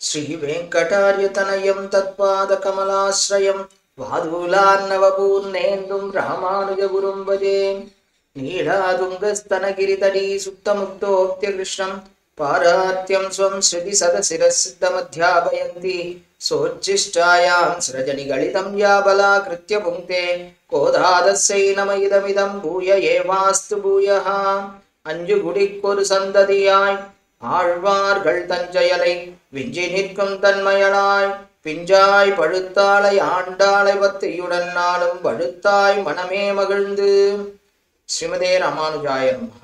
श्रीवेङ्कटार्यतनयं तत्पादकमलाश्रयं वादूलान्नवपूर्णेन्दुं रामानुजगुरुं भजे। नीलातुङ्गस्तनगिरितटी सुप्तमुक्तोऽप्यकृष्णं पारात्यं स्वं श्रुतिसदशिरसिद्धमध्यापयन्ति सोच्छिष्टायां सृजनिगलितं या बलाकृत्य पुङ्क्ते कोदादस्यै नम इदमिदं भूय एवास्तु भूयः। அஞ்சுகுடிக்கொரு சந்ததியாய் ஆழ்வார்கள் தஞ்சையலை விஞ்சி நிற்கும் தன்மையளாய் பிஞ்சாய் பழுத்தாளை ஆண்டாளை பத்தியுடன் நாளும் பழுத்தாய் மனமே மகிழ்ந்து. ஸ்ரீமதே ராமானுஜாய நமஹ.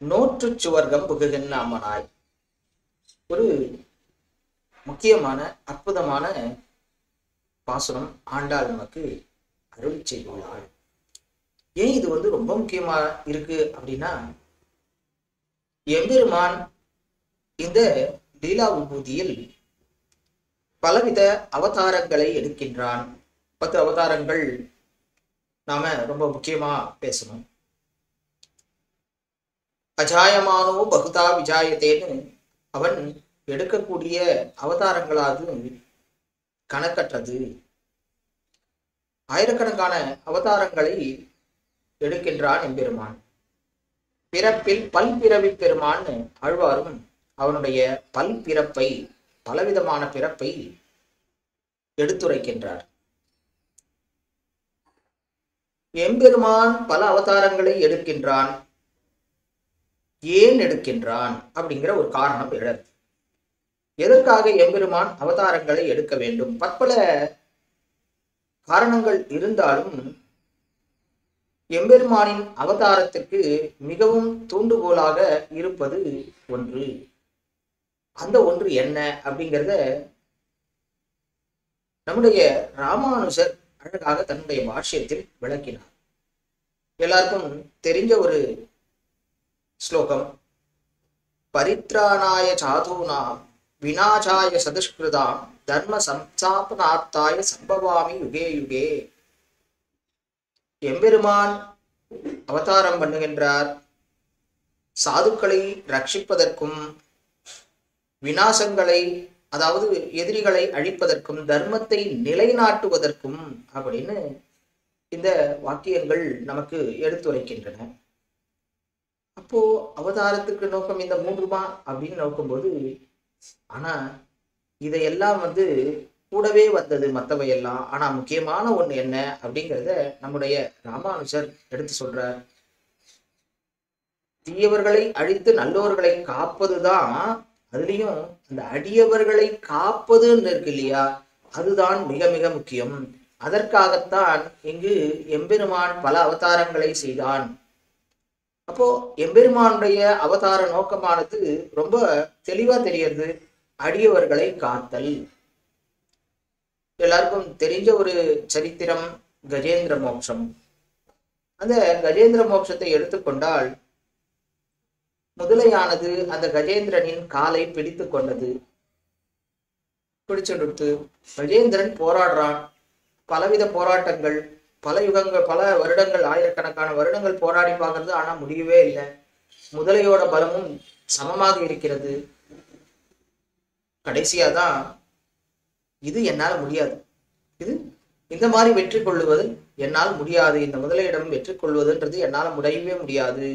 நோற்று சுவர்க்கம் புகுகின்ற அம்மனாய் ஒரு முக்கியமான அற்புதமான பாசுரம் ஆண்டாள் நமக்கு அருள் செய்துள்ளாள். ஏன் இது ரொம்ப முக்கியமா இருக்கு அப்படின்னா, எம்பெருமான் இந்த லீலா விபூதியில் பலவித அவதாரங்களை எடுக்கின்றான். 10 அவதாரங்கள் நாம ரொம்ப முக்கியமா பேசணும். அஜாயமானோ பகுதா விஜாயத்தேன்னு அவன் எடுக்கக்கூடிய அவதாரங்களாவது கணக்கற்றது. ஆயிரக்கணக்கான அவதாரங்களை எடுக்கின்றான் எம்பெருமான். பிறப்பில் பல்பிறவி பெருமான் ஆழ்வாரும் அவனுடைய பல்பிறப்பை, பலவிதமான பிறப்பை எடுத்துரைக்கின்றார். எம்பெருமான் பல அவதாரங்களை எடுக்கின்றான். ஏன் எடுக்கின்றான் அப்படிங்கிற ஒரு காரணம் எழது. எதற்காக எம்பெருமான் அவதாரங்களை எடுக்க வேண்டும்? பற்பல காரணங்கள் இருந்தாலும் எம்பெருமானின் அவதாரத்திற்கு மிகவும் தூண்டுகோலாக இருப்பது ஒன்று. அந்த ஒன்று என்ன அப்படிங்கிறத நம்முடைய ராமானுஜர் அழகாக தன்னுடைய பாஷ்யத்தில் விளக்கினார். எல்லாருக்கும் தெரிஞ்ச ஒரு ஸ்லோகம், பரித்ராணாய சாதூனாம் விநாசாய சதுஷ்கிருதாம் தர்ம சம்சாபனார்த்தாய சம்பவாமி யுகே யுகே. எம்பெருமான் அவதாரம் பண்ணுகின்றார் சாதுக்களை ரட்சிப்பதற்கும், விநாசங்களை அதாவது எதிரிகளை அழிப்பதற்கும், தர்மத்தை நிலைநாட்டுவதற்கும் அப்படின்னு இந்த வாக்கியங்கள் நமக்கு எடுத்துரைக்கின்றன. அப்போ அவதாரத்துக்கு நோக்கம் இந்த 3 அப்படின்னு நோக்கும்போது, ஆனா இதையெல்லாம் கூடவே வந்தது மற்றவையெல்லாம். ஆனா முக்கியமான ஒண்ணு என்ன அப்படிங்கிறத நம்முடைய ராமானுஜர் எடுத்து சொல்றார். தீயவர்களை அழித்து நல்லோர்களை காப்பதுதான், அதுலயும் அந்த அடியவர்களை காப்பதுன்னு இருக்கு இல்லையா, அதுதான் மிக மிக முக்கியம். அதற்காகத்தான் இங்கு எம்பெருமான் பல அவதாரங்களை செய்தான். அப்போ எம்பெருமானுடைய அவதார நோக்கமானது ரொம்ப தெளிவா தெரியறது, அடியவர்களை காத்தல். எல்லாருக்கும் தெரிஞ்ச ஒரு சரித்திரம் கஜேந்திர மோட்சம். அந்த கஜேந்திர மோட்சத்தை எடுத்துக்கொண்டால், முதலையானது அந்த கஜேந்திரனின் காலை பிடித்து கொண்டது. பிடிச்சுட்டு கஜேந்திரன் போராடுறான். பலவித போராட்டங்கள், பல யுகங்கள், பல வருடங்கள், ஆயிரக்கணக்கான வருடங்கள் போராடி பார்க்கறது. ஆனா முடியவே இல்லை. முதலையோட பலமும் சமமாக இருக்கிறது. கடைசியாதான் இது என்னால் முடியாது, இது இந்த மாதிரி வெற்றி கொள்ளுவது என்னால் முடியாது, இந்த முதலையிடம் வெற்றி கொள்வதுன்றது என்னால் முடியவே முடியாது.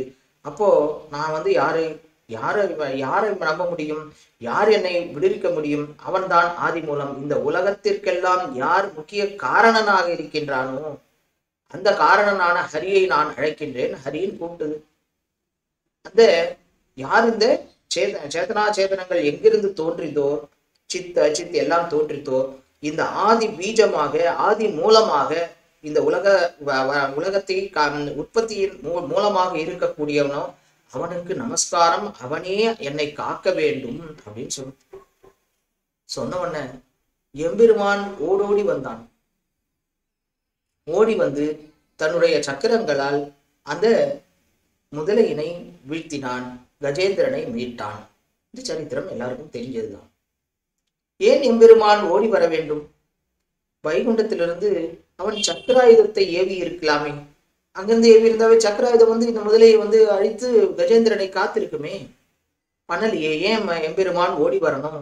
அப்போ நான் யாரை யாரை யாரை நம்ப முடியும்? யார் என்னை விடுவிக்க முடியும்? அவன்தான் ஆதி மூலம். இந்த உலகத்திற்கெல்லாம் யார் முக்கிய காரணனாக இருக்கின்றானோ அந்த காரணனான ஹரியை நான் அழைக்கின்றேன். ஹரியின் கூப்பிட்டது. அந்த யார் இந்த சேதனா சேதனங்கள் எங்கிருந்து தோன்றிதோ, சித்த அச்சித் எல்லாம் தோன்றித்தோ, இந்த ஆதி பீஜமாக, ஆதி மூலமாக, இந்த உலகத்தை உற்பத்தியின் மூலமாக இருக்கக்கூடியவனோ அவனுக்கு நமஸ்காரம், அவனே என்னை காக்க வேண்டும் அப்படின்னு சொன்ன உடனே எம்பெருமான் ஓடோடி வந்தான். ஓடி தன்னுடைய சக்கரங்களால் அந்த முதலையினை வீழ்த்தினான், கஜேந்திரனை மீட்டான். இந்த சரித்திரம் எல்லாருக்கும் தெரிஞ்சதுதான். ஏன் எம்பெருமான் ஓடி வர வேண்டும்? வைகுண்டத்திலிருந்து அவன் சக்கராயுதத்தை ஏவி இருக்கலாமே. அங்கிருந்து ஏவி இருந்தாவே சக்கராயுதம் இந்த முதலையை அழித்து கஜேந்திரனை காத்திருக்குமே. பண்ணலையே, ஏன் எம்பெருமான் ஓடி வரணும்?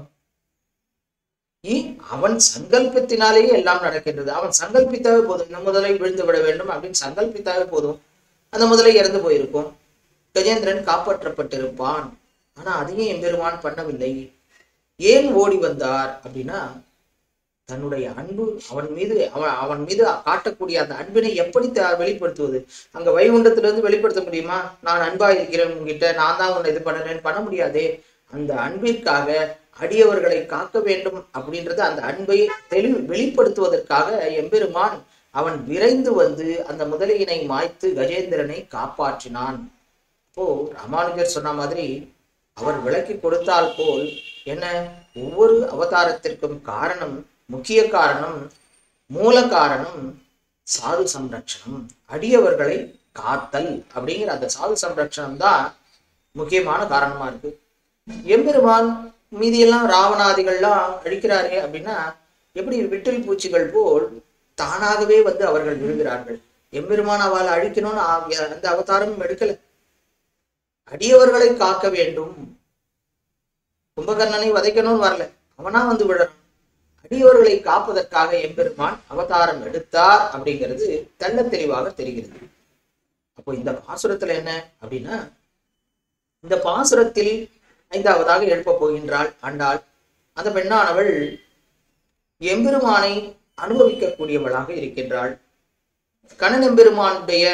அவன் சங்கல்பத்தினாலேயே எல்லாம் நடக்கின்றது. அவன் சங்கல்பித்தாவே போதும், இந்த முதலை விழுந்து விட வேண்டும் அப்படின்னு சங்கல்பித்தாவே போதும், அந்த முதலை இறந்து போயிருக்கும், கஜேந்திரன் காப்பாற்றப்பட்டிருப்பான். ஆனா அதையும் எம்பெருமான் பண்ணவில்லை. ஏன் ஓடி வந்தார் அப்படின்னா, தன்னுடைய அன்பு அவன் மீது காட்டக்கூடிய அந்த அன்பினை எப்படி வெளிப்படுத்துவது? அங்க வைகுண்டத்திலிருந்து வெளிப்படுத்த முடியுமா? நான் அன்பா இருக்கிறேன் உங்ககிட்ட, நான் தான் உன்னை இது பண்ணுறேன்னு பண்ண முடியாதே. அந்த அன்பிற்காக அடியவர்களை காக்க வேண்டும் அப்படின்றது, அந்த அன்பை வெளிப்படுத்துவதற்காக எம்பெருமான் அவன் விரைந்து வந்து அந்த முதலையினை மாய்த்து கஜேந்திரனை காப்பாற்றினான். இப்போ ராமானுஜர் சொன்ன மாதிரி அவர் விளக்கி கொடுத்தால் போல் என்ன, ஒவ்வொரு அவதாரத்திற்கும் காரணம், முக்கிய காரணம், மூல காரணம் சாது சம்ரட்சணம், அடியவர்களை காத்தல் அப்படிங்கிற அந்த சாது சம்ரட்சணம் தான் முக்கியமான காரணமா இருக்கு. எம்பெருமான் மீதியெல்லாம் ராவணாதிகள்லாம் அழிக்கிறாரே அப்படின்னா, எப்படி விட்டில் பூச்சிகள் போல் தானாகவே வந்து அவர்கள் விழுகிறார்கள். எம்பெருமான் அவளை அழிக்கணும்னு அந்த அவதாரமும் எடுக்கல. அடியவர்களை காக்க வேண்டும். கும்பகர்ணனை வதைக்கணும்னு வரல, அவனா வந்து விழணும். அடியவர்களை காப்பதற்காக எம்பெருமான் அவதாரம் எடுத்தார் அப்படிங்கிறது தெள்ள தெளிவாக தெரிகிறது. அப்போ இந்த பாசுரத்துல என்ன அப்படின்னா, இந்த பாசுரத்தில் 5வதாக எழுப்ப போகின்றாள் ஆண்டாள். அந்த பெண்ணானவள் எம்பெருமானை அனுபவிக்கக்கூடியவளாக இருக்கின்றாள். கண்ணன் எம்பெருமானுடைய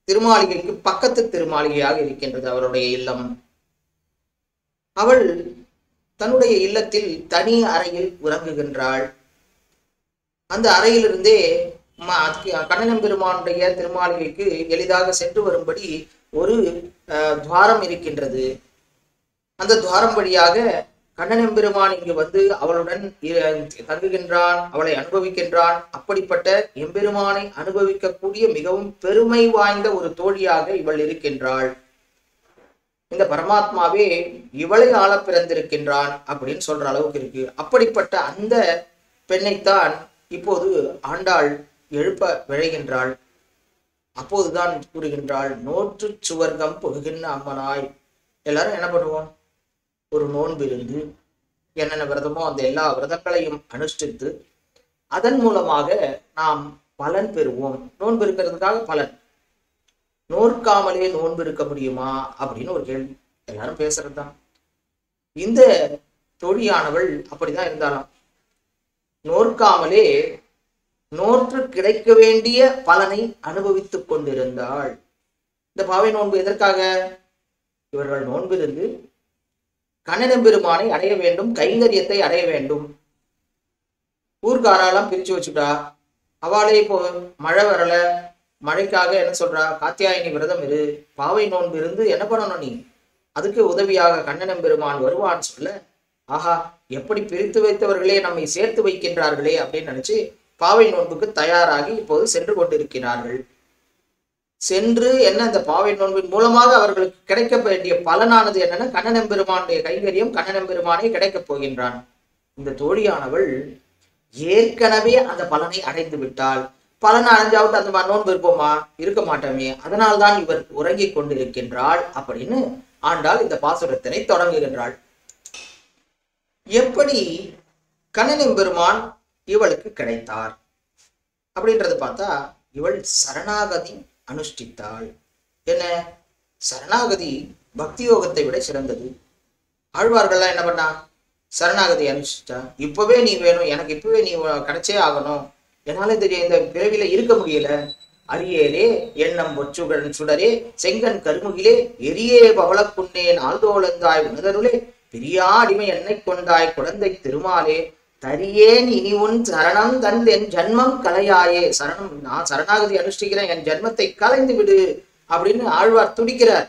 திருமாளிகைக்கு பக்கத்து திருமாளிகையாக இருக்கின்றது அவருடைய இல்லம். அவள் தன்னுடைய இல்லத்தில் தனி அறையில் உறங்குகின்றாள். அந்த அறையிலிருந்தே கண்ணன் பெருமானுடைய திருமாளிகைக்கு எளிதாக சென்று வரும்படி ஒரு துவாரம் இருக்கின்றது. அந்த துவாரம் வழியாக கண்ணன் பெருமான் இங்கு வந்து அவளுடன் தங்குகின்றான், அவளை அனுபவிக்கின்றான். அப்படிப்பட்ட எம்பெருமானை அனுபவிக்கக்கூடிய மிகவும் பெருமை வாய்ந்த ஒரு தோழியாக இவள் இருக்கின்றாள். இந்த பரமாத்மாவே இவளை ஆள பிறந்திருக்கின்றான் அப்படின்னு சொல்ற அளவுக்கு இருக்கு. அப்படிப்பட்ட அந்த பெண்ணைத்தான் இப்போது ஆண்டாள் எழுப்ப விழைகின்றாள். அப்போதுதான் கூறுகின்றாள், நோற்று சுவர்க்கம் புகுகின்ற அம்மனாய். எல்லாரும் என்ன பண்ணுவோம்? ஒரு நோன்பு இருந்து என்னென்ன விரதமோ அந்த எல்லா விரதங்களையும் அனுஷ்டித்து அதன் மூலமாக நாம் பலன் பெறுவோம். நோன்பு இருக்கிறதுக்காக பலன். நோற்காமலே நோன்பு இருக்க முடியுமா அப்படின்னு ஒரு கேள்வி எல்லாரும் பேசுறதுதான். இந்த தோழியானவள் அப்படிதான் இருந்தாலாம். நோற்காமலே நோற்று கிடைக்க வேண்டிய பலனை அனுபவித்துக் கொண்டிருந்தாள். இந்த பாவை நோன்பு எதற்காக? இவர்கள் நோன்பிலிருந்து கண்ணன் பெருமானை அடைய வேண்டும், கைங்கரியத்தை அடைய வேண்டும். ஊர்காரெல்லாம் பிரிச்சு வச்சுட்டா. அவளே இப்போ மழை வரல, மழைக்காக என்ன சொல்றா? காத்தியாயினி விரதம் இரு, பாவை நோன்பு இருந்து என்ன பண்ணணும் நீ? அதுக்கு உதவியாக கண்ணன் பெருமான் வருவான்னு சொல்ல, ஆஹா எப்படி பிரித்து வைத்தவர்களே நம்மை சேர்த்து வைக்கின்றார்களே அப்படின்னு நினைச்சு பாவை நோன்புக்கு தயாராகி இப்போது சென்று கொண்டிருக்கிறார்கள். சென்று என்ன, இந்த பாவை நோன்பின் மூலமாக அவர்களுக்கு கிடைக்க வேண்டிய பலனானது என்னன்னா, கண்ணன் பெருமானுடைய கைங்கரியம், கண்ணன் பெருமானை கிடைக்கப் போகின்றான். இந்த தோழியானவள் ஏற்கனவே அந்த பலனை அடைந்து விட்டாள். பலனை அடைஞ்சாவிட்டு அந்த நோன்பு இருப்போமா? இருக்க மாட்டோமே. அதனால்தான் இவர் உறங்கிக் கொண்டிருக்கின்றாள் அப்படின்னு ஆண்டாள் இந்த பாசுரத்தினை தொடங்குகின்றாள். எப்படி கண்ணன் பெருமான் இவளுக்கு கிடைத்தார் அப்படின்றது பார்த்தா, இவள் சரணாகதி அனுஷ்டித்தாள். என்ன சரணாகதி பக்தி யோகத்தை விட சிறந்தது. ஆழ்வார்கள்லாம் என்ன பண்ணா? சரணாகதி அனுஷ்டிச்சா. இப்பவே நீ வேணும், எனக்கு இப்பவே நீ கிடைச்சே ஆகணும், என்னால இந்த பிறவில இருக்க முடியல. அரியேலே எண்ணம் பொச்சுகன் சுடரே செங்கன் கருமுகிலே எரியே பவளக்குன்னேன் ஆழ்தோழந்தாய் உணதருளே பெரியா அடிமை என்னை கொண்டாய் குழந்தை திருமாலே தரியேன் இனி உன் சரணம் தந்தென் ஜன்மம் கலையாயே. சரணம், நான் சரணாகதி அனுஷ்டிக்கிறேன், என் ஜன்மத்தை கலைந்து விடு அப்படின்னு ஆழ்வார் துடிக்கிறார்.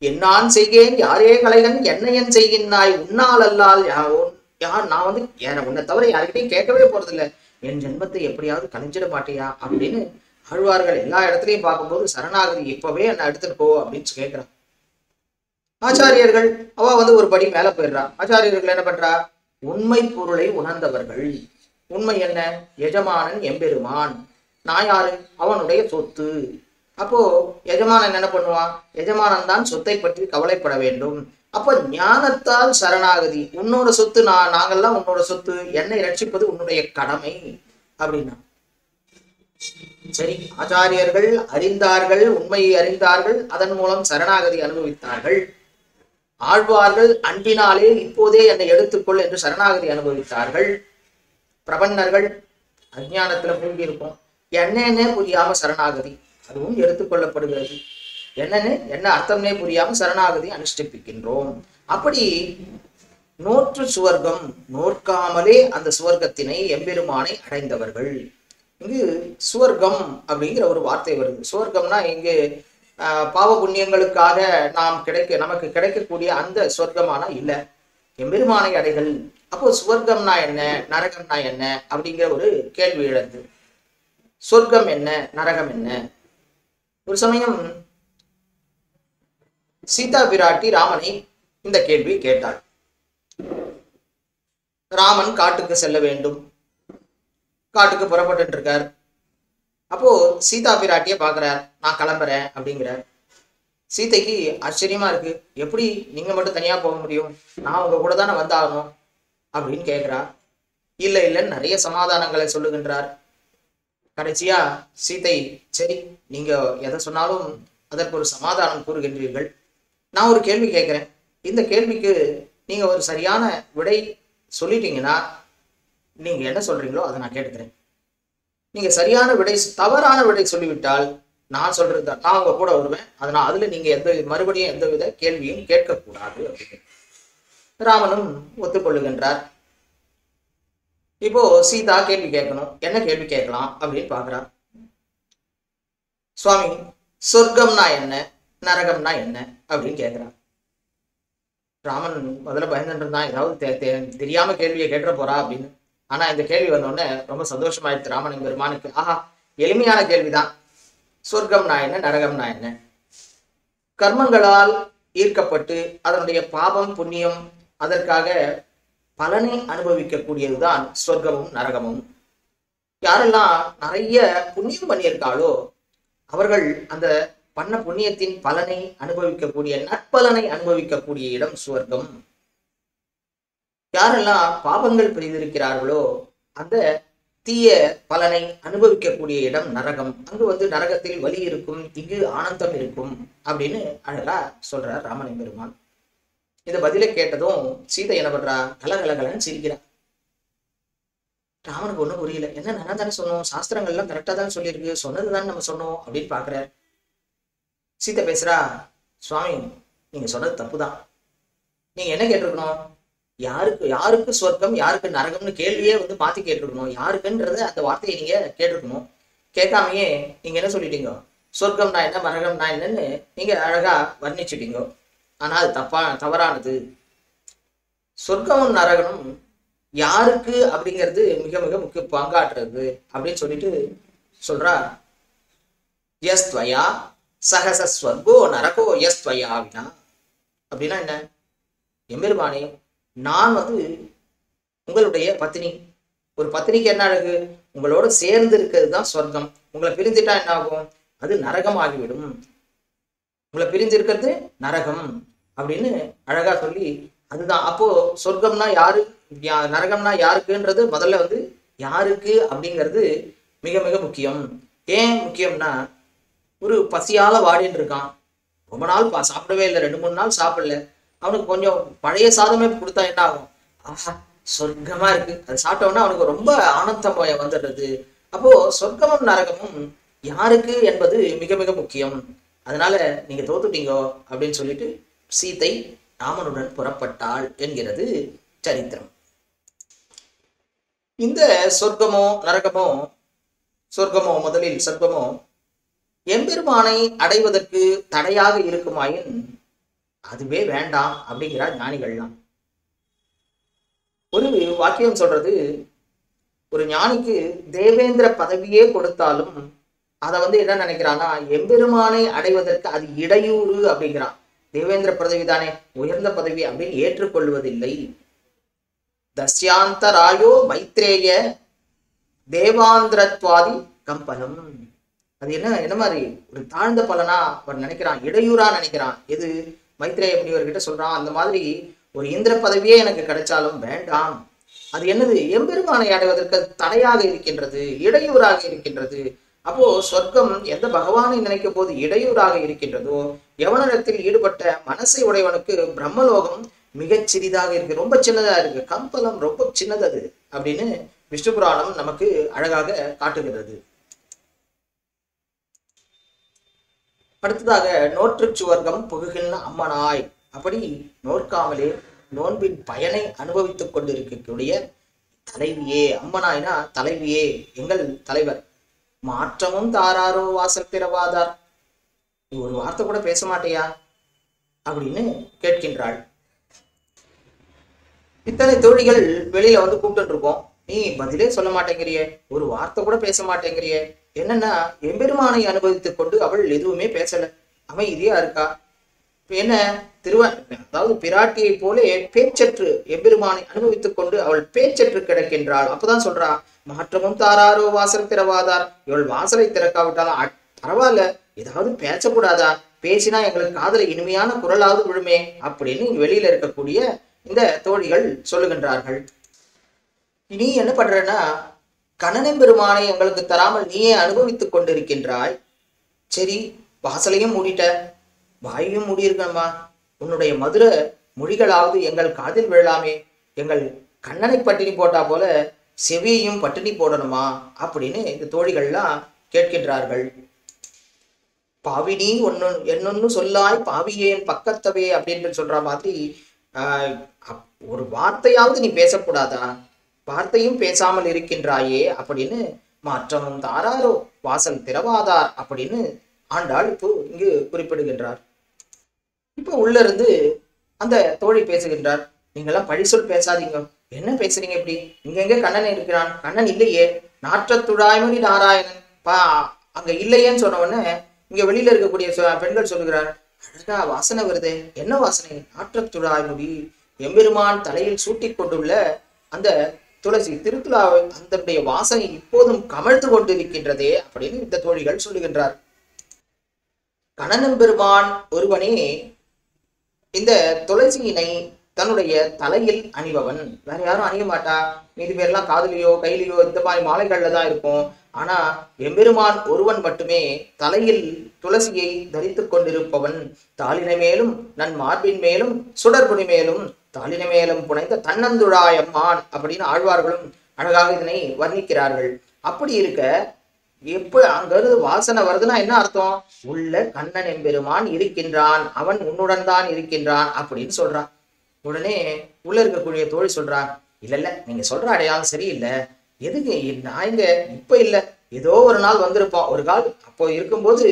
என்னான் செய்கேன் யாரே கலைகன் என்னையன் செய்கின்றாய் உன்னால் அல்லால் யார்? நான் வந்து உன்னை தவிர யாருக்கிட்டையும் கேட்கவே போறதில்லை, என் ஜென்மத்தை எப்படியாவது கலைஞ்சிட மாட்டியா அப்படின்னு ஆழ்வார்கள் எல்லா இடத்துலையும் பார்க்கும்போது சரணாகதி இப்பவே என்ன எடுத்துட்டு போ அப்படின்னு கேட்கிறான். ஆச்சாரியர்கள் அவ வந்து ஒரு படி மேல போயிடுறா. ஆச்சாரியர்கள் என்ன பண்றா? உண்மை பொருளை உணர்ந்தவர்கள். உண்மை என்ன? எஜமானன் எம்பெருமான், நான் யாரு? அவனுடைய சொத்து. அப்போ எஜமானன் என்ன பண்ணுவான்? எஜமானன் தான் சொத்தை பற்றி கவலைப்பட வேண்டும். அப்ப ஞானத்தால் சரணாகதி, உன்னோட சொத்து, நாங்கெல்லாம் உன்னோட சொத்து, என்னை ரட்சிப்பது உன்னுடைய கடமை அப்படின்னா. சரி, ஆச்சாரியர்கள் அறிந்தார்கள், உண்மையை அறிந்தார்கள், அதன் மூலம் சரணாகதி அனுபவித்தார்கள். ஆழ்வார்கள் அன்பினாலே இப்போதே என்னை எடுத்துக்கொள் என்று சரணாகதி அனுபவித்தார்கள். பிரபன்னர்கள் அஞ்ஞானத்துல மூழ்கி இருக்கும், என்னன்னே புரியாம சரணாகதி, அதுவும் எடுத்துக்கொள்ளப்படுகிறது. என்ன அர்த்தம்னே புரியாம சரணாகதி அனுஷ்டிப்பிக்கின்றோம். அப்படி நோற்று சுவர்க்கம் நோற்காமலே அந்த சுவர்க்கத்தினை எம்பெருமானை அடைந்தவர்கள். இங்கு சுவர்க்கம் அப்படிங்கிற ஒரு வார்த்தை வருது. சுவர்க்கம்னா இங்கு பாவ புண்ணியங்களுக்காக நமக்கு கிடைக்கக்கூடிய அந்த சுவர்க்கமானா இல்லை, எம்பெருமானை அடைகள். அப்போ சுவர்க்கம்னா என்ன, நரகம்னா என்ன அப்படிங்கிற ஒரு கேள்வி எழுது. சொர்க்கம் என்ன, நரகம் என்ன? ஒரு சமயம் சீதா பிராட்டி ராமனை இந்த கேள்வி கேட்டாள். ராமன் காட்டுக்கு செல்ல வேண்டும், காட்டுக்கு புறப்பட்டு இருக்கார். அப்போ சீதா பிராட்டிய பாக்குறார், நான் கிளம்புறேன் அப்படிங்கிறார். சீதைக்கு ஆச்சரியமா இருக்கு, எப்படி நீங்க மட்டும் தனியா போக முடியும், நான் உங்க கூட தானே வந்தாகணும் அப்படின்னு கேட்கிறா. இல்லைன்னு நிறைய சமாதானங்களை சொல்லுகின்றார். கடைசியா சீதை, சரி நீங்க எதை சொன்னாலும் அதற்கு ஒரு சமாதானம் கூறுகின்றீர்கள், நான் ஒரு கேள்வி கேட்கிறேன், இந்த கேள்விக்கு நீங்க ஒரு சரியான விடை சொல்லிட்டீங்கன்னா நீங்க என்ன சொல்றீங்களோ அதை நான் கேட்டுக்கிறேன். நீங்க சரியான விடை, தவறான விடை சொல்லிவிட்டால் நான் சொல்றது தான், நான் உங்க கூட வருவேன், அதனால் அதுல நீங்க மறுபடியும் எந்தவித கேள்வியும் கேட்கக்கூடாது அப்படின்னு ராமனும் ஒத்துக்கொள்ளுகின்றார். இப்போ சீதா கேள்வி கேட்கணும், என்ன கேள்வி கேட்கலாம் அப்படின்னு பாக்குறார். சுவாமி, சொர்க்கம்னா என்ன, நரகம்னா என்ன அப்படின்னு கேட்கிறார். ராமன் முதல்ல பயந்துட்டு இருந்தான், ஏதாவது தெரியாம கேள்வியை கேட்டுற போறா அப்படின்னு. ஆனா இந்த கேள்வி வந்தோடனே ரொம்ப சந்தோஷமாயிடுச்சு ராமன் பெருமானுக்கு. ஆஹா, எளிமையான கேள்விதான். சொர்க்கம்னா என்ன, நரகம்னா என்ன? கர்மங்களால் ஈர்க்கப்பட்டு அதனுடைய பாபம் புண்ணியம் அதற்காக பலனை அனுபவிக்கக்கூடியதுதான் சொர்க்கமும் நரகமும். யாரெல்லாம் நிறைய புண்ணியம் பண்ணியிருக்காளோ அவர்கள் அந்த பண்ண புண்ணியத்தின் பலனை அனுபவிக்கக்கூடிய, நற்பலனை அனுபவிக்கக்கூடிய இடம் சுவர்க்கம். யாரெல்லாம் பாவங்கள் புரிந்திருக்கிறார்களோ அந்த தீய பலனை அனுபவிக்கக்கூடிய இடம் நரகம். அங்கு நரகத்தில் வலி இருக்கும், இங்கு ஆனந்தம் இருக்கும் அப்படின்னு அழகா சொல்றார் ராமனை பெருமான். இந்த பதிலை கேட்டதும் சீதை என்ன பண்றா, கலகலகலன்னு சிரிக்கிறா. ராமனுக்கு ஒண்ணும் புரியல. என்ன நான் தானே சொன்னோம், சாஸ்திரங்கள்லாம் கரெக்டா தான் சொல்லியிருக்கு, சொன்னதுதான் நம்ம சொன்னோம் அப்படின்னு பாக்குறார். சீதை பேசுறா, சுவாமி நீங்க சொன்னது தப்புதான். நீங்க என்ன கேட்டிருக்கணும், யாருக்கு சொர்க்கம் யாருக்கு நரகம்னு கேள்வியே மாத்தி கேட்டிருக்கணும். யாருக்குன்றத அந்த வார்த்தையை நீங்க கேட்டிருக்கணும். கேட்காமையே நீங்க என்ன சொல்லிட்டீங்க, சொர்க்கம்னா என்ன நரகம்னா என்னன்னு நீங்க அழகா வர்ணிச்சுட்டீங்க. ஆனா அது தவறானது. சொர்க்கமும் நரகமும் யாருக்கு அப்படிங்கிறது மிக மிக முக்கிய பங்காற்றுறது அப்படின்னு சொல்லிட்டு சொல்றா. யஸ்த்வயா சகச ஸ்வர்கோ நரகோ யஸ்த்வயா வினா. அப்படின்னா என்ன, எம்பெருமானே நான் உங்களுடைய பத்தினி. ஒரு பத்தினிக்கு என்ன அழகு, உங்களோட சேர்ந்து இருக்கிறது தான் சொர்க்கம். உங்களை பிரிந்துட்டா என்ன ஆகும், அது நரகம் ஆகிவிடும். உங்களை பிரிஞ்சு இருக்கிறது நரகம் அப்படின்னு அழகா சொல்லி, அதுதான் அப்போ சொர்க்கம்னா யாரு, நரகம்னா யாருக்குன்றது முதல்ல யாருக்கு அப்படிங்கிறது மிக மிக முக்கியம். ஏன் முக்கியம்னா, ஒரு பசியால வாடின்னு இருக்கான், ரொம்ப நாள் சாப்பிடவே இல்லை, 2-3 நாள் சாப்பிடல, அவனுக்கு கொஞ்சம் பழைய சாதமே கொடுத்தா என்ன ஆகும், ஆஹா சொர்க்கமா இருக்கு, அது சாப்பிட்டோன்னா அவனுக்கு ரொம்ப ஆனந்தம் வந்துடுறது. அப்போ சொர்க்கமும் நரகமும் யாருக்கு என்பது மிக மிக முக்கியம். அதனால நீங்க தோத்துட்டீங்கோ அப்படின்னு சொல்லிட்டு சீதை ராமனுடன் புறப்பட்டாள் என்கிறது சரித்திரம். இந்த சொர்க்கமோ நரகமோ, சொர்க்கமோ முதலில் சொர்க்கமோ எம்பெருமானை அடைவதற்கு தடையாக இருக்குமாயின் அதுவே வேண்டாம் அப்படிங்கிறார் ஞானிகள்லாம். ஒரு வாக்கியம் சொல்றது, ஒரு ஞானிக்கு தேவேந்திர பதவியே கொடுத்தாலும் அதை என்ன நினைக்கிறான்னா, எம்பெருமானை அடைவதற்கு அது இடையூறு அப்படிங்கிறான். தேவேந்திர பதவி தானே உயர்ந்த பதவி அப்படின்னு ஏற்றுக்கொள்வதில்லை. தஸ்யாந்தராயோ மைத்ரேய தேவாந்திரத்வாதி கம்பலம். அது என்ன மாதிரி ஒரு தாழ்ந்த பலனா அவர் நினைக்கிறான், இடையூறா நினைக்கிறான். எது, மைத்ரேய முனிவர்கிட்ட சொல்றான், அந்த மாதிரி ஒரு இந்திர பதவியே எனக்கு கிடைச்சாலும் வேண்டாம். அது என்னது, எம்பெருமானை அடைவதற்கு தடையாக இருக்கின்றது, இடையூறாக இருக்கின்றது. அப்போ சொர்க்கம் எந்த பகவானை நினைக்கும் போது இடையூறாக இருக்கின்றதோ, யவனத்தில் ஈடுபட்ட மனசை உடையவனுக்கு பிரம்மலோகம் மிகச் சிறிதாக இருக்கு, ரொம்ப சின்னதா இருக்கு, கம்பளம் ரொம்ப சின்னது அது அப்படின்னு விஷ்ணு புராணம் நமக்கு அழகாக காட்டுகிறது. அடுத்ததாக நோற்று சுவர்க்கம் புகுகின்ற அம்மனாய், அப்படி நோற்காமலே நோன்பின் பயனை அனுபவித்துக் கொண்டிருக்கக்கூடிய தலைவியே, அம்மனாய்னா தலைவியே, எங்கள் தலைவர், மாற்றமும் தாராரோ வாசல் திறவாதார், நீ ஒரு வார்த்தை கூட பேச மாட்டியா அப்படின்னு கேட்கின்றாள். இத்தனை தோழிகள் வெளியில வந்து கூப்பிட்டு இருக்கோம், நீ பதிலே சொல்ல மாட்டேங்கிறியே, ஒரு வார்த்தை கூட பேச மாட்டேங்கிறியே. என்னன்னா எம்பெருமானை அனுபவித்துக் கொண்டு அவள் எதுவுமே பேசல, அமைதியா இருக்கா. என்ன அதாவது பிராட்டியை போலே பேச்சற்று எம்பெருமானை அனுபவித்துக் கொண்டு அவள் பேச்சற்று கிடக்கின்றாள். அப்பதான் சொல்றா, மாற்றமும் தாராரோ வாசல் திறவாதார், இவள் வாசலை திறக்காவிட்டாலும் பரவாயில்ல, ஏதாவது பேசக்கூடாதா, பேசினா எங்களுக்கு காதல இனிமையான குரலாவது விழுமே அப்படின்னு வெளியில இருக்கக்கூடிய இந்த தோழிகள் சொல்லுகின்றார்கள். நீ என்ன பண்றன்னா, கண்ணனை பெருமானை எங்களுக்கு தராமல் நீயே அனுபவித்துக் கொண்டிருக்கின்றாய். சரி, வாசலையும் மூடிட்ட, வாயையும் மூடியிருக்கணுமா, உன்னுடைய மதுர மொழிகளாவது எங்கள் காதில் விழலாமே, எங்கள் கண்ணனை பட்டினி போட்டா போல செவியையும் பட்டினி போடணுமா அப்படின்னு இந்த தோழிகள்லாம் கேட்கின்றார்கள். பாவினி என்னொன்னு சொல்லாய் பாவியேன் பக்கத்தவே அப்படின்னு சொல்ற மாதிரி ஒரு வார்த்தையாவது நீ பேசக்கூடாதா, வார்த்தையும் பேசாமல் இருக்கின்றாயே அப்படின்னு மாற்றமும் தாராரோ வாசல் திறவாதார் அப்படின்னு ஆண்டாள் இப்போ இங்கு குறிப்பிடுகின்றார். இப்போ உள்ள இருந்து அந்த தோழி பேசுகின்றார், நீங்கெல்லாம் பழிசொல் பேசாதீங்க, என்ன பேசுறீங்க இப்படி, இங்க கண்ணன் இருக்கிறான், கண்ணன் இல்லையே, நாற்றத்துழாய்மொழி நாராயணன் அங்க இல்லையேன்னு சொன்ன உடனே இங்க வெளியில இருக்கக்கூடிய பெண்கள் சொல்லுகிறார், அழகா வாசனை வருதே, என்ன வாசனை, நாற்றத்துழாய்மொழி, எம்பெருமான் தலையில் சூட்டி கொண்டுள்ள அந்த துளசி திருத்துழாவை அந்த வாசனை இப்போதும் கமழ்ந்து கொண்டிருக்கின்றதே அப்படின்னு இந்த தோழிகள் சொல்லுகின்றார். கண்ணன் பெருமான் ஒருவனே இந்த துளசியினை தன்னுடைய தலையில் அணிபவன், வேற யாரும் அணிய மாட்டா, மீது பேர்லாம் காதலியோ கையிலையோ இந்த மாதிரி மாலைகள்ல தான் இருக்கும். ஆனா எம்பெருமான் ஒருவன் மட்டுமே தலையில் துளசியை தரித்துக் கொண்டிருப்பவன். தாளினை மேலும் நன் மார்பின் மேலும் சுடர்புடி மேலும் தாளினை மேலும் புனைந்த தன்னந்துழாயம்மான் அப்படின்னு ஆழ்வார்களும் அழகாக இதனை வர்ணிக்கிறார்கள். அப்படி இருக்க எப்ப அங்கிருந்து வாசனை வருதுன்னா என்ன அர்த்தம், உள்ள கண்ணன் எம்பெருமான் இருக்கின்றான், அவன் உன்னுடன் தான் இருக்கின்றான் அப்படின்னு சொல்றான். உடனே உள்ள இருக்கக்கூடிய தோழி சொல்றா, இல்ல நீங்க சொல்ற அடையாளம் சரியில்லை, எதுக்கு நான் இங்க இப்ப இல்ல, ஏதோ ஒரு நாள் வந்திருப்போம், ஒரு கால் அப்போ இருக்கும்போது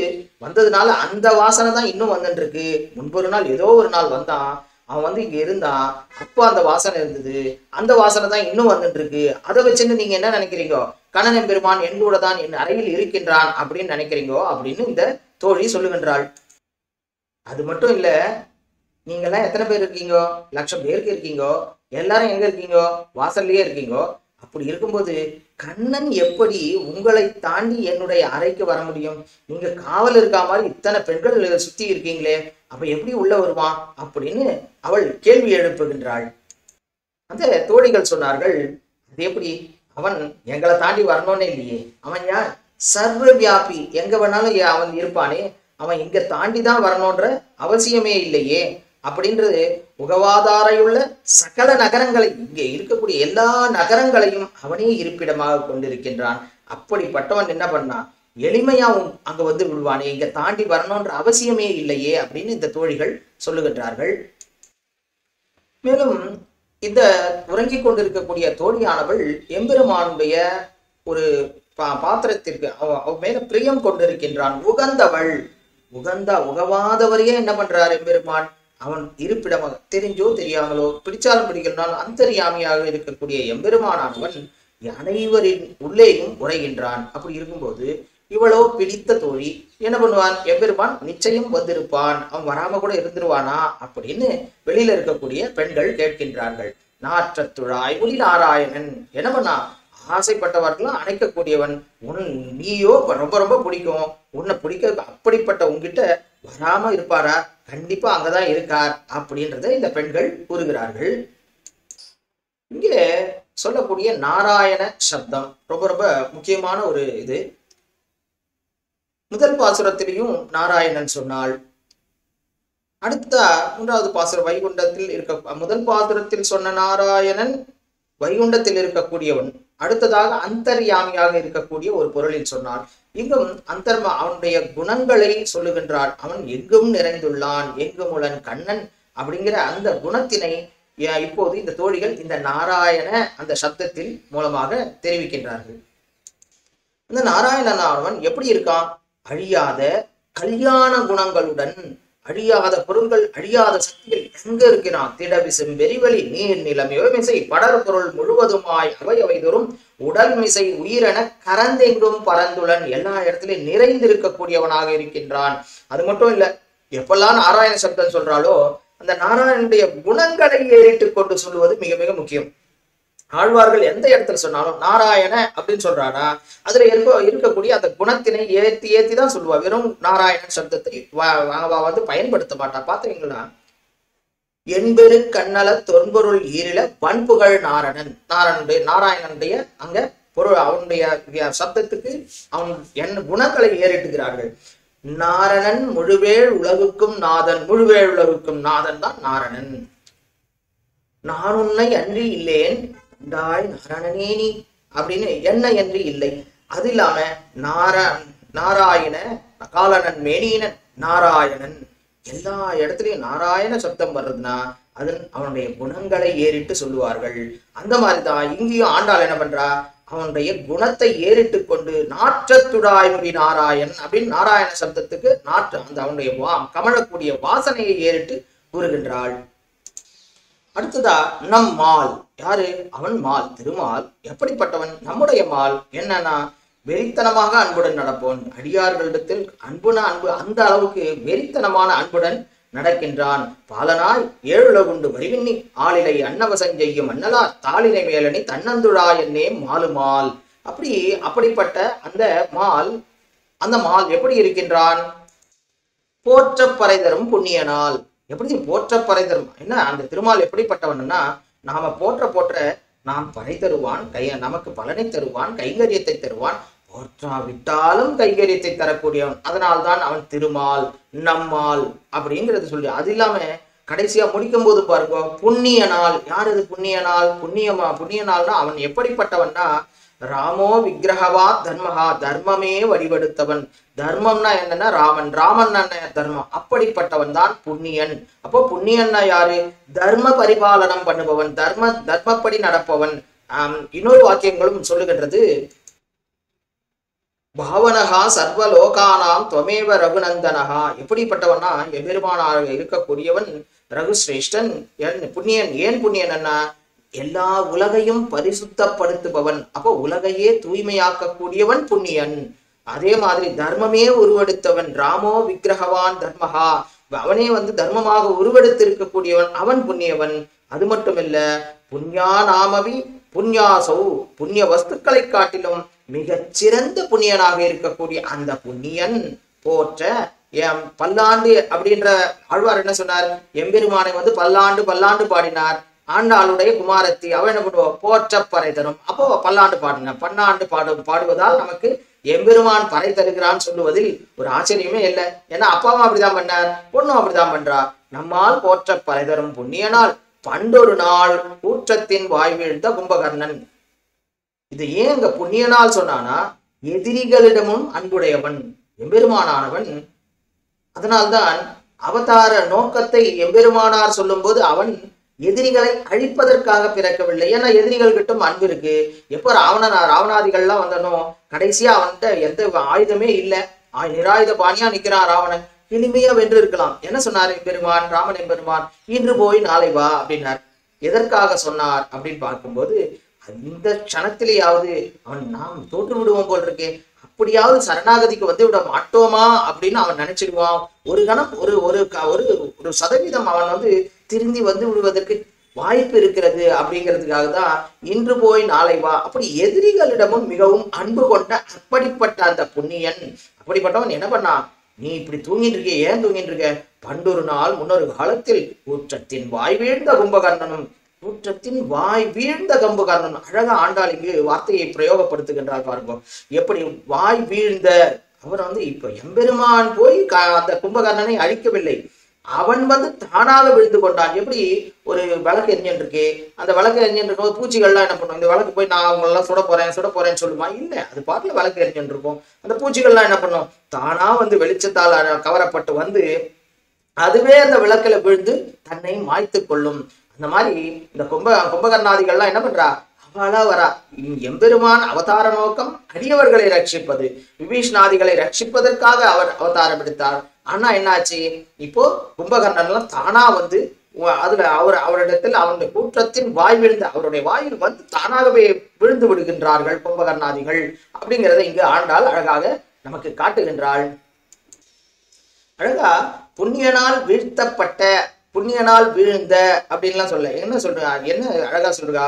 வந்ததுனால அந்த வாசனை தான் இன்னும் வந்துட்டு இருக்கு, முன்பொரு நாள் ஏதோ ஒரு நாள் வந்தான், அவன் வந்து இங்க இருந்தான், அப்போ அந்த வாசனை இருந்தது, அந்த வாசனை தான் இன்னும் வந்துட்டு இருக்கு, அதை வச்சுன்னு நீங்க என்ன நினைக்கிறீங்க, கண்ணன் பெருமான் என் கூட தான் என் அறையில் இருக்கின்றான் அப்படின்னு நினைக்கிறீங்கோ அப்படின்னு இந்த தோழி சொல்லுகின்றாள். அது மட்டும் இல்ல, நீங்கெல்லாம் எத்தனை பேர் இருக்கீங்கோ, 1,00,000 பேருக்கு இருக்கீங்கோ, எல்லாரும் எங்க இருக்கீங்கோ, வாசல்லையே இருக்கீங்கோ. அப்படி இருக்கும்போது கண்ணன் எப்படி உங்களை தாண்டி என்னுடைய அறைக்கு வர முடியும், நீங்க காவல் இருக்கா மாதிரி இத்தனை பெண்கள் சுத்தி இருக்கீங்களே, அப்ப எப்படி உள்ள வருவான் அப்படின்னு அவள் கேள்வி எழுப்புகின்றாள். அந்த தோழிகள் சொன்னார்கள், அது எப்படி, அவன் எங்களை தாண்டி வரணும்னே இல்லையே, அவன் யார், சர்வ வியாபி, எங்க வேணாலும் அவன் இருப்பானே, அவன் இங்க தாண்டி தான் வரணும்ன்ற அவசியமே இல்லையே அப்படின்றது. உகவாதாரையுள்ள சகல நகரங்களை, இங்கே இருக்கக்கூடிய எல்லா நகரங்களையும் அவனே இருப்பிடமாக கொண்டிருக்கின்றான். அப்படிப்பட்டவன் என்ன பண்ணான், எளிமையாவும் அங்க வந்து விடுவானே, இங்க தாண்டி வரணும்ன்ற அவசியமே இல்லையே அப்படின்னு இந்த தோழிகள் சொல்லுகின்றார்கள். மேலும் இந்த உறங்கிக் கொண்டிருக்கக்கூடிய தோழியானவள் எம்பெருமானுடைய ஒரு பாத்திரத்திற்கு அவ மேல பிரியம் கொண்டிருக்கின்றான், உகந்தவள், உகவாதவரையே என்ன பண்றார் எம்பெருமான், அவன் இருப்பிடமாக தெரிஞ்சோ தெரியாமலோ பிடிச்சாலும் பிடிக்கலனாலும் அந்தரியாமியாக இருக்கக்கூடிய எம்பெருமானானவன் அனைவரின் உள்ளேயும் உரைகின்றான். அப்படி இருக்கும்போது இவளோ பிடித்த தோழி என்ன பண்ணுவான், எம்பெருமான் நிச்சயம் வந்திருப்பான், அவன் வராம கூட இருந்துருவானா அப்படின்னு வெளியில இருக்கக்கூடிய பெண்கள் கேட்கின்றார்கள். நாற்றத்துழாய் ஒளி நாராயணன் என்ன பண்ணா, ஆசைப்பட்டவர்களும் அணைக்கக்கூடியவன். நீயோ ரொம்ப ரொம்ப பிடிக்கும், உன்னை பிடிக்க அப்படிப்பட்ட உங்ககிட்ட வராம இருப்பாரா? கண்டிப்பா அங்கதான் இருக்கார் அப்படின்றத இந்த பெண்கள் கூறுகிறார்கள். இங்கே சொல்லக்கூடிய நாராயண சப்தம் ரொம்ப ரொம்ப முக்கியமான ஒரு இது. முதல் பாசுரத்திலையும் நாராயணன் சொன்னாள். அடுத்த 3வது பாசுரம் வைகுண்டத்தில் இருக்க, முதல் பாசுரத்தில் சொன்ன நாராயணன் வைகுண்டத்தில் இருக்கக்கூடியவன். அடுத்ததாக அந்தர்யாமியாக இருக்கக்கூடிய ஒரு பொருளில் சொன்னார். இங்கும் அவனுடைய குணங்களை சொல்லுகின்றான். அவன் எங்கும் நிறைந்துள்ளான், எங்கும் உளன் கண்ணன் அப்படிங்கிற அந்த குணத்தினை இப்போது இந்த தோழிகள் இந்த நாராயண அந்த சப்தத்தில் மூலமாக தெரிவிக்கின்றார்கள். இந்த நாராயணன் எப்படி இருக்கான்? அழியாத கல்யாண குணங்களுடன், அழியாத பொருள்கள், அழியாத சக்திகள் எங்க இருக்கிறான்? திடவிசும் வெறிவெளி நீர் நிலம் மிசை படர் பொருள் முழுவதுமாய் அவை தோறும் உடல் மிசை உயிரென கரந்தெங்கும் பரந்துளன், எல்லா இடத்திலையும் நிறைந்திருக்கக்கூடியவனாக இருக்கின்றான். அது மட்டும் இல்ல, எப்பெல்லாம் நாராயண சப்தம் சொல்றாலோ அந்த நாராயணனுடைய குணங்களை ஏறிட்டு கொண்டு சொல்லுவது மிக மிக முக்கியம். ஆழ்வார்கள் எந்த இடத்துல சொன்னாலும் நாராயண அப்படின்னு சொல்றானா அதுல இருக்கக்கூடிய அந்த குணத்தினை ஏத்தி தான் சொல்லுவா. வெறும் நாராயணன் சப்தத்தை வந்து பயன்படுத்த மாட்டா. பாத்தீங்களா? என்பெரு கண்ணல தொன்பொருள் ஈரில வன்புகழ் நாராயணனுடைய அங்க பொருள், அவனுடைய சப்தத்துக்கு அவன் குணங்களை ஏறிட்டுகிறார்கள். நாரணன் முழுவேள் உலகுக்கும் நாதன், முழுவேள் உலகுக்கும் நாதன் தான் நாரணன். நான் உன்னை அன்றி இல்லேன் நாராயணனே நீ அப்படின்னு என்ன என்று இல்லை. அது இல்லாம நாராயண காலனன் மேனீனன் நாராயணன், எல்லா இடத்துலயும் நாராயண சப்தம் வர்றதுன்னா அதன் அவனுடைய குணங்களை ஏறிட்டு சொல்லுவார்கள். அந்த மாதிரிதான் இங்கேயும் ஆண்டாள் என்ன பண்றா? அவனுடைய குணத்தை ஏறிட்டு கொண்டு நாற்றத்துடாய்முடி நாராயண் அப்படின்னு நாராயண சப்தத்துக்கு அந்த அவனுடைய கமழக்கூடிய வாசனையை ஏறிட்டு கூறுகின்றாள். அடுத்ததா நம் மால். யாரு? அவன் மால், திருமால். எப்படிப்பட்டவன்? நம்முடைய மால் என்னன்னா வெறித்தனமாக அன்புடன் நடப்போன். அடியார்களிடத்தில் அன்பு அந்த அளவுக்கு வெறித்தனமான அன்புடன் நடக்கின்றான். பாலனாய் ஏழுலகுண்டு வரிவின்னி ஆளிலை அன்னவசம் செய்யும் அண்ணலார் தாளினை மேலனி தன்னந்துழா என்னே மாலுமால். அப்படிப்பட்ட அந்த மால் எப்படி இருக்கின்றான்? போற்றப்பறை தரும் புண்ணியனால். எப்படி போற்றப்பறை தரும்? என்ன அந்த திருமால் எப்படிப்பட்டவன்னா, நாம போற்ற நாம் பறை தருவான், நமக்கு பலனை தருவான், கைங்கரியத்தை தருவான். போற்றாவிட்டாலும் கைங்கரியத்தை தரக்கூடியவன். அதனால்தான் அவன் திருமால், நம்மால் அப்படிங்கிறது சொல்லி. அது இல்லாம கடைசியா முடிக்கும் போது பாருங்க, புண்ணிய நாள். யார் அது புண்ணிய நாள்? புண்ணிய நாள்னா அவன் எப்படிப்பட்டவன்னா, ராமோ விக்கிரகவா தர்மஹா, தர்மமே வடிவெடுத்தவன். தர்மம்னா என்னன்னா ராமன், ராமன் தர்மம். அப்படிப்பட்டவன் தான் புண்ணியன். அப்போ புண்ணியன்னா யாரு? தர்ம பரிபாலனம் பண்ணுபவன், தர்மப்படி நடப்பவன். இன்னொரு வாக்கியங்களும் சொல்லுகின்றது, பாவனகா சர்வலோகானாம் துவமேவ ரகுநந்தனகா. எப்படிப்பட்டவன்னா எம்பெருமானாக இருக்கக்கூடியவன் ரகுசிரேஷ்டன், புண்ணியன். ஏன் புண்ணியன்னா எல்லா உலகையும் பரிசுத்தப்படுத்துபவன். அப்போ உலகையே தூய்மையாக்கக்கூடியவன் புண்ணியன். அதே மாதிரி தர்மமே உருவெடுத்தவன், ராமோ விக்கிரகவான் தர்மஹா, அவனே தர்மமாக உருவெடுத்திருக்கக்கூடியவன், அவன் புண்ணியவன். அது மட்டுமில்ல, புண்ணியா நாமவி புண்ணியாசௌ, புண்ணிய வஸ்துக்களை காட்டிலும் மிகச்சிறந்த புண்ணியனாக இருக்கக்கூடிய அந்த புண்ணியன் போற்ற பல்லாண்டு அப்படின்ற ஆழ்வார் என்ன சொன்னார்? எம்பெருமானை பல்லாண்டு பாடினார். ஆண்டாளுடைய குமாரத்தி அவ என்ன பண்ணுவோம்? போற்றப்பறை தரும். அப்போ பல்லாண்டு பாடினார். பன்னாண்டு பாடுவதால் நமக்கு எம்பெருமான் பறை தருகிறான்னு சொல்லுவதில் ஒரு ஆச்சரியமே இல்லை. ஏன்னா அப்பாவும் அப்படிதான் பண்ணார், பொண்ணும் அப்படிதான் பண்றா. நம்மால் போற்றப்பறை தரும் புண்ணியனால் பண்டொரு நாள் கூற்றத்தின் வாய் வீழ்ந்த கும்பகர்ணன். இது ஏன் இங்க புண்ணிய நாள் சொன்னானா, எதிரிகளிடமும் அன்புடையவன் எம்பெருமானானவன். அதனால்தான் அவதார நோக்கத்தை எம்பெருமானார் சொல்லும் போது அவன் எதிரிகளை அழிப்பதற்காக பிறக்கவில்லை. ஏன்னா எதிரிகள் கிட்டும் அன்பு இருக்கு. எப்போ ராவணாதிகள்லாம் வந்தனோ கடைசியா அவன்கிட்ட எந்த ஆயுதமே இல்லை, நிராயுத பாணியா நிக்கிறான் ராவணன். இனிமையா வென்று இருக்கலாம். என்ன சொன்னார் எம்பெருமான்? ராமன் எம்பெருமான் இன்று போய் நாளை வா அப்படின்னார். எதற்காக சொன்னார் அப்படின்னு பார்க்கும்போது, அந்த க்ஷணத்திலேயாவது அவன் நாம் தோற்று விடுவோம் போல் இருக்கே, அப்படியாவது சரணாகதிக்கு விட மாட்டோமா அப்படின்னு அவன் நினைச்சிடுவான். ஒரு கணம் ஒரு சதவீதம் அவன் திருந்தி விடுவதற்கு வாய்ப்பு இருக்கிறது அப்படிங்கிறதுக்காக தான் இன்று போய் நாளை வா. அப்படி எதிரிகளிடமும் மிகவும் அன்பு கொண்ட அப்படிப்பட்ட அந்த புண்ணியன், அப்படிப்பட்டவன் என்ன பண்ணா, நீ இப்படி தூங்கிட்டு இருக்க, ஏன் தூங்கிட்டு இருக்க, பண்டொரு நாள் முன்னொரு காலத்தில் கூற்றத்தின் வாய் வீழ்ந்த கும்பகர்ணனும், கூற்றத்தின் வாய் வீழ்ந்த கும்பகர்ணனும். அழகா ஆண்டாள் இங்கு வார்த்தையை பிரயோகப்படுத்துகின்றார் பாருங்க. எப்படி வாய் வீழ்ந்த, அவர் இப்ப எம்பெருமான் போய் அந்த கும்பகர்ணனை அழிக்கவில்லை, அவன் தானாக விழுந்து கொண்டான். எப்படி ஒரு விளக்கு எரிஞ்சுட்டு இருக்கு, அந்த விளக்கு எரிஞ்சுட்டு இருக்கும் பூச்சிகள்லாம் என்ன பண்ணும், இந்த விளக்கு போய் நான் அவங்களெல்லாம் சுட போறேன்னு சொல்லுமா, இல்ல, அது பாட்டுல விளக்கு எரிஞ்சுட்டு இருக்கும். அந்த பூச்சிகள்லாம் என்ன பண்ணும், தானா வெளிச்சத்தால் கவரப்பட்டு அதுவே அந்த விளக்குல விழுந்து தன்னை மாய்த்து கொள்ளும். அந்த மாதிரி இந்த கும்பகர்ணாதிகள்லாம் என்ன பண்றா, அவளா வரா. எம்பெருமான் அவதார நோக்கம் அடியவர்களை ரட்சிப்பது, விபீஷ்ணாதிகளை ரட்சிப்பதற்காக அவர் அவதாரம் எடுத்தார். ஆனா என்னாச்சு, இப்போ கும்பகர்ணன்லாம் தானா அதுல அவரிடத்தில் அவருடைய கூற்றத்தின் வாய் விழுந்த, அவருடைய வாயில் தானாகவே விழுந்து விடுகின்றார்கள் கும்பகர்ணாதிகள். அப்படிங்கிறத இங்கு ஆண்டாள் அழகாக நமக்கு காட்டுகின்றாள். அழகா புண்ணியனால் வீழ்த்தப்பட்ட, புண்ணியனால் வீழ்ந்த அப்படின்லாம் சொல்ல, என்ன சொல்றா, என்ன அழகா சொல்றா,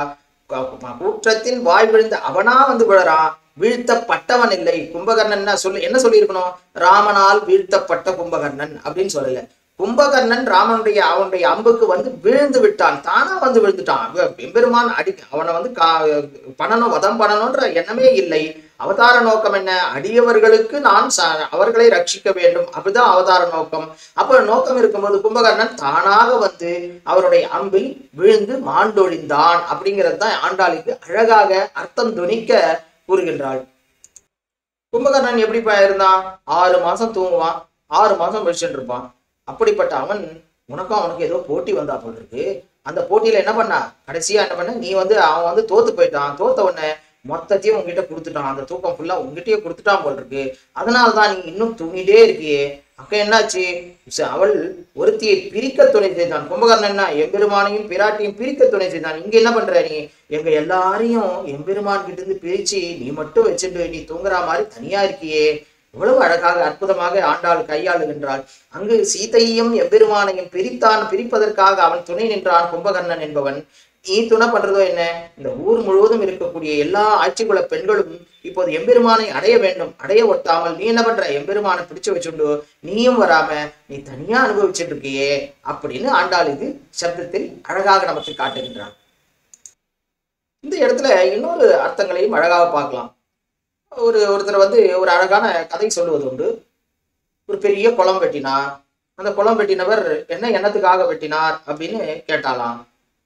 கூற்றத்தின் வாய் விழுந்த அவனா விழறான், வீழ்த்தப்பட்டவன் இல்லை. கும்பகர்ணன் என்ன சொல்லியிருக்கணும், ராமனால் வீழ்த்தப்பட்ட கும்பகர்ணன் அப்படின்னு சொல்லல. கும்பகர்ணன் அவனுடைய அம்புக்கு விழுந்து விட்டான், தானா விழுந்துட்டான். எம்பெருமான் அவனை வதம் பண்ணணும்ன்ற எண்ணமே இல்லை. அவதார நோக்கம் என்ன, அடியவர்களுக்கு நான் அவர்களை ரட்சிக்க வேண்டும், அப்படிதான் அவதார நோக்கம். அப்ப நோக்கம் இருக்கும்போது கும்பகர்ணன் தானாக அவருடைய அம்பில் விழுந்து மாண்டொழிந்தான். அப்படிங்கிறது தான் ஆண்டாளுக்கு அழகாக அர்த்தம் துணிக்க கூறுகின்றாள். கும்பகர்ணன் எப்படி இருந்தான், 6 மாசம் தூங்குவான், 6 மாசம் விழிச்சுட்டு இருப்பான். அப்படிப்பட்ட அவன், உனக்கும் அவனுக்கு ஏதோ போட்டி வந்தா போல் இருக்கு. அந்த போட்டியில என்ன பண்ணா, கடைசியா என்ன பண்ண, நீ அவன் தோத்து போயிட்டான். தோத்த உடனே மொத்தத்தையும் உங்ககிட்ட கொடுத்துட்டான், அந்த தூக்கம் ஃபுல்லா உங்ககிட்டயே கொடுத்துட்டான் போல் இருக்கு. அதனால்தான் நீ இன்னும் தூங்கிட்டே இருக்கியே. அக்க என்னாச்சு, அவள் ஒருத்தியை பிரிக்க துணை செய்தான். கும்பகர்ணன் எம்பெருமானையும் பிராட்டியும் பிரிக்க துணை செய்தான். இங்க என்ன பண்ற, நீ எங்க எல்லாரையும் எம்பெருமான் கிட்ட இருந்து பிரிச்சு நீ மட்டும் வச்சுட்டு நீ தூங்குற மாதிரி தனியா இருக்கியே. இவ்வளவு அழகாக அற்புதமாக ஆண்டாள் கையாளுகின்றாள். அங்கு சீதையையும் எம்பெருமானையும் பிரிப்பதற்காக அவன் துணை நின்றான் கும்பகர்ணன் என்பவன். நீ துணை பண்றதோ என்ன, இந்த ஊர் முழுவதும் இருக்கக்கூடிய எல்லா ஆட்சிக்குல பெண்களும் இப்போது எம்பெருமானை அடைய வேண்டும், அடைய ஒட்டாமல் நீ என்ன பண்ற, எம்பெருமானை பிடிச்சு வச்சுண்டு நீயும் வராம நீ தனியா அனுபவிச்சுட்டு இருக்கியே அப்படின்னு ஆண்டாள் இது சப்தத்தில் அழகாக நமக்கு காட்டுகின்றான். இந்த இடத்துல இன்னொரு அர்த்தங்களையும் அழகாக பார்க்கலாம். ஒருத்தர் ஒரு அழகான கதை சொல்லுவது உண்டு. ஒரு பெரிய குளம் வெட்டினார். அந்த குளம் வெட்டினவர் என்ன எண்ணத்துக்காக வெட்டினார் அப்படின்னு கேட்டாலாம்.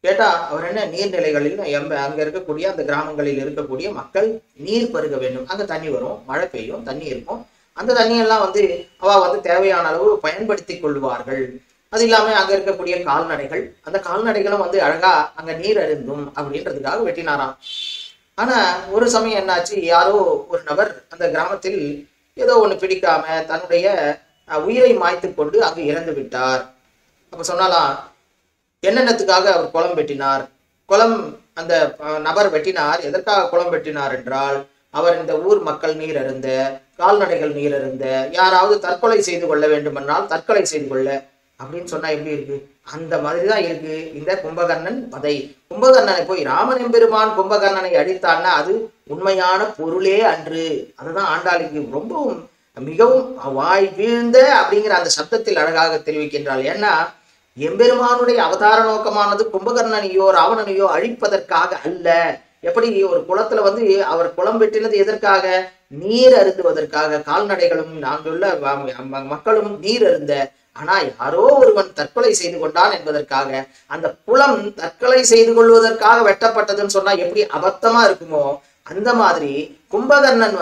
கேட்டா அவர் என்ன, நீர்நிலைகளில் அங்க இருக்கக்கூடிய அந்த கிராமங்களில் இருக்கக்கூடிய மக்கள் நீர் பருக வேண்டும். அங்க தண்ணி வரும், மழை பெய்யும், தண்ணி இருக்கும். அந்த தண்ணியெல்லாம் அவ தேவையான அளவு பயன்படுத்தி கொள்வார்கள். அது இல்லாம அங்க இருக்கக்கூடிய கால்நடைகள், அந்த கால்நடைகளும் அழகா அங்க நீர் அருந்தும் அப்படின்றதுக்காக வெட்டினாராம். ஆனா ஒரு சமயம் என்னாச்சு, யாரோ ஒரு நபர் அந்த கிராமத்தில் ஏதோ ஒண்ணு பிடிக்காம தன்னுடைய உயிரை மாய்த்து கொண்டு அங்கு இறந்து விட்டார். அப்ப சொன்னாலாம், என்னென்னத்துக்காக அவர் குளம் வெட்டினார், குளம் அந்த நபர் வெட்டினார், எதற்காக குளம் வெட்டினார் என்றால், அவர் இந்த ஊர் மக்கள் நீர் அருந்த, கால்நடைகள் நீர் அருந்த, யாராவது தற்கொலை செய்து கொள்ள வேண்டுமென்றால் தற்கொலை செய்து கொள்ள அப்படின்னு சொன்னா எப்படி இருக்கு, அந்த மாதிரிதான் இருக்கு இந்த கும்பகர்ணன் பதை. கும்பகர்ணனை போய் ராமன் எம்பெருமான் கும்பகர்ணனை அடித்தான்னா அது உண்மையான பொருளே அன்று. அதுதான் ஆண்டாளுக்கு ரொம்பவும் மிகவும் வாய் வீழ்ந்த அப்படிங்கிற அந்த சப்தத்தில் அழகாக தெரிவிக்கின்றாள். ஏன்னா எம்பெருமானுடைய அவதார நோக்கமானது கும்பகர்ணனையோ ராவணனையோ அழிப்பதற்காக அல்ல. எப்படி ஒரு குளத்துல அவர் குளம் வெட்டினது எதற்காக, நீர் அருந்துவதற்காக. கால்நடைகளும் நாங்குள்ள மக்களும் நீர் அருந்த. ஆனா யாரோ ஒருவன் தற்கொலை செய்து கொண்டான் என்பதற்காக, அந்த குளம் தற்கொலை செய்து கொள்வதற்காக வெட்டப்பட்டதுன்னு சொன்னா எப்படி அபத்தமா இருக்குமோ, அந்த மாதிரி கும்பகர்ணன்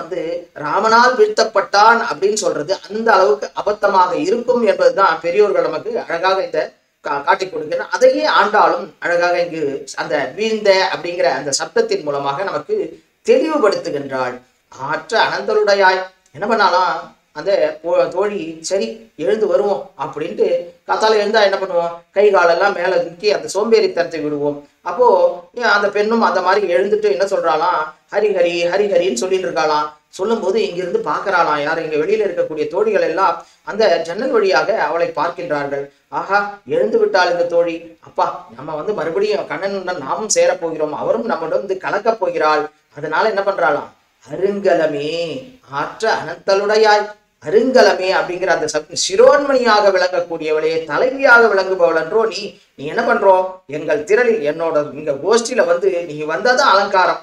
ராமனால் வீழ்த்தப்பட்டான் அப்படின்னு சொல்றது அந்த அளவுக்கு அபத்தமாக இருக்கும் என்பதுதான் பெரியோர்கள் நமக்கு அழகாக இந்த காட்டி கொடுக்கிற. அதையே ஆண்டாலும் அழகாக இங்கு அந்த வீழ்ந்த அப்படிங்கிற அந்த சப்தத்தின் மூலமாக நமக்கு தெளிவுபடுத்துகின்றாள். ஆற்ற அனந்தலுடையாய் என்ன பண்ணாலாம், அந்த தோழி சரி எழுந்து வருவோம் அப்படின்ட்டு காத்தால எழுந்தா என்ன பண்ணுவோம், கை காலெல்லாம் மேல தூக்கி அந்த சோம்பேறித்தனத்தை விடுவோம். அப்போ அந்த பெண்ணும் அந்த மாதிரி எழுந்துட்டு என்ன சொல்றாளாம், ஹரிஹரி ஹரிஹரின்னு சொல்லிட்டு இருக்காளாம். சொல்லும்போது இங்கிருந்து பார்க்கறாளாம் யார், இங்க வெளியில இருக்கக்கூடிய தோழிகள் எல்லாம் அந்த ஜன்னல் வழியாக அவளை பார்க்கின்றார்கள். ஆஹா, எழுந்து விட்டாள் இந்த தோழி. அப்பா, நம்ம வந்து மறுபடியும் கண்ணனுடன் நாமும் சேர போகிறோம், அவரும் நம்மளோட வந்து கலக்க போகிறாள். அதனால என்ன பண்றாளாம், அருங்கலமே ஆற்ற அனந்தலுடையாய், அருங்கலமே அப்படிங்கிற அந்த சிரோன்மணியாக விளங்கக்கூடியவளே, தலைவியாக விளங்குபவள் என்றோ நீ நீ என்ன பண்றோம், எங்கள் திரளில் என்னோட இங்க கோஷ்டியில வந்து நீ வந்தாதான் அலங்காரம்.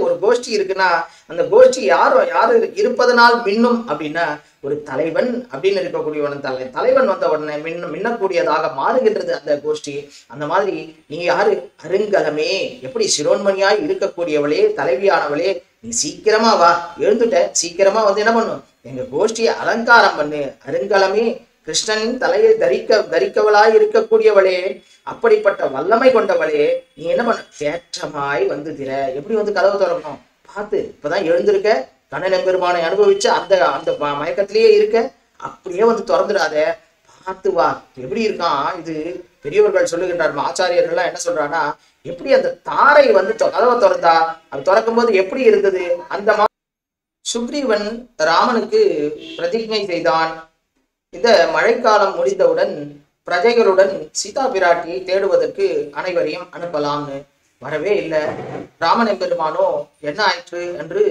ஒரு கோஷ்டி இருக்குன்னா அந்த கோஷ்டி யாரு இருப்பதனால் மின்னும் அப்படின்னா ஒரு தலைவன் அப்படின்னு இருக்கக்கூடியவன், தலைவன் வந்த உடனே மின்னக்கூடியதாக மாறுகின்றது அந்த கோஷ்டி. அந்த மாதிரி நீ யாரு, அருங்கலமே, எப்படி சிரோன்மணியாய் இருக்கக்கூடியவளே, தலைவியானவளே, நீ சீக்கிரமா வா, எழுந்துட்ட, சீக்கிரமா வந்து என்ன பண்ணும், எங்க கோஷ்டியை அலங்காரம் பண்ணு. அருங்கலமே, கிருஷ்ணனின் தலையை தரிக்கவளாய் இருக்கக்கூடியவளே, அப்படிப்பட்ட வல்லமை கொண்டவளே, நீ என்ன பண்ண, தேற்றமாய் வந்து திற. எப்படி வந்து கதவு திறக்கணும் பார்த்து, இப்பதான் எழுந்திருக்க, கண்ணன் பெருமானை அனுபவிச்ச அந்த அந்த மயக்கத்திலேயே இருக்க, அப்படியே வந்து திறந்துடாத, பார்த்து வா. எப்படி இருக்கான் இது, பெரியவர்கள் சொல்லுகின்றார், ஆச்சாரியர்கள்லாம் என்ன சொல்றான்னா, எப்படி அந்த தாரை வந்து கதவை திறந்தா, அது திறக்கும் போது எப்படி இருந்தது, அந்த மாதிரி சுக்ரீவன் ராமனுக்கு பிரதிஜை செய்தான். இந்த மழைக்காலம் முடிந்தவுடன் பிரஜைகளுடன் சீதா பிராட்டியை தேடுவதற்கு அனைவரையும் அனுப்பலாம்னு. வரவே இல்லை. ராமன் எம்பெருமானோ என்ன ஆயிற்று என்று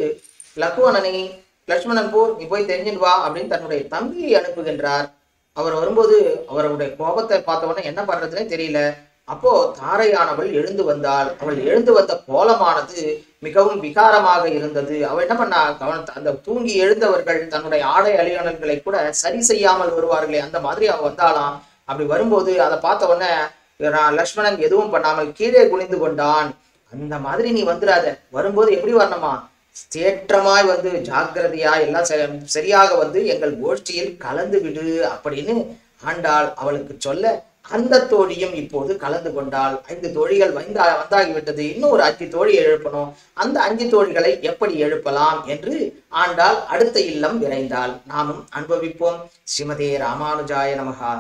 லக்குவணனை, லட்சுமணன் நீ போய் தெரிஞ்சுட்டு வா அப்படின்னு தன்னுடைய தம்பியை அனுப்புகின்றார். அவர் வரும்போது அவருடைய கோபத்தை பார்த்தவொடனே என்ன பண்றதுன்னே தெரியல. அப்போ தாரையானவள் எழுந்து வந்தாள். அவள் எழுந்து வந்த கோலமானது மிகவும் விகாரமாக இருந்தது. அவள் என்ன பண்ணா, அந்த தூங்கி எழுந்தவர்கள் தன்னுடைய ஆடை அணிகலன்களை கூட சரி செய்யாமல் வருவார்களே, அந்த மாதிரி அவள் வந்தாளாம். அப்படி வரும்போது அதை பார்த்த உடனே லக்ஷ்மணன் எதுவும் பண்ணாமல் கீழே குனிந்து கொண்டான். அந்த மாதிரி நீ வந்துடாத, வரும்போது எப்படி வரணுமா, தேற்றமாய் வந்து ஜாக்கிரதையா எல்லாம் சரியாக வந்து எங்கள் கோஷ்டியில் கலந்து விடு அப்படின்னு ஆண்டாள் அவளுக்கு சொல்ல, அந்த தோழியும் இப்போது கலந்து கொண்டாள். 5 தோழிகள் வந்தாகிவிட்டது. இன்னும் ஒரு 5 தோழி எழுப்பணும். அந்த 5 தோழிகளை எப்படி எழுப்பலாம் என்று ஆண்டாள் அடுத்த இல்லம் விரைந்தாள். நாமும் அனுபவிப்போம். ஸ்ரீமதே ராமானுஜாய நமஹா.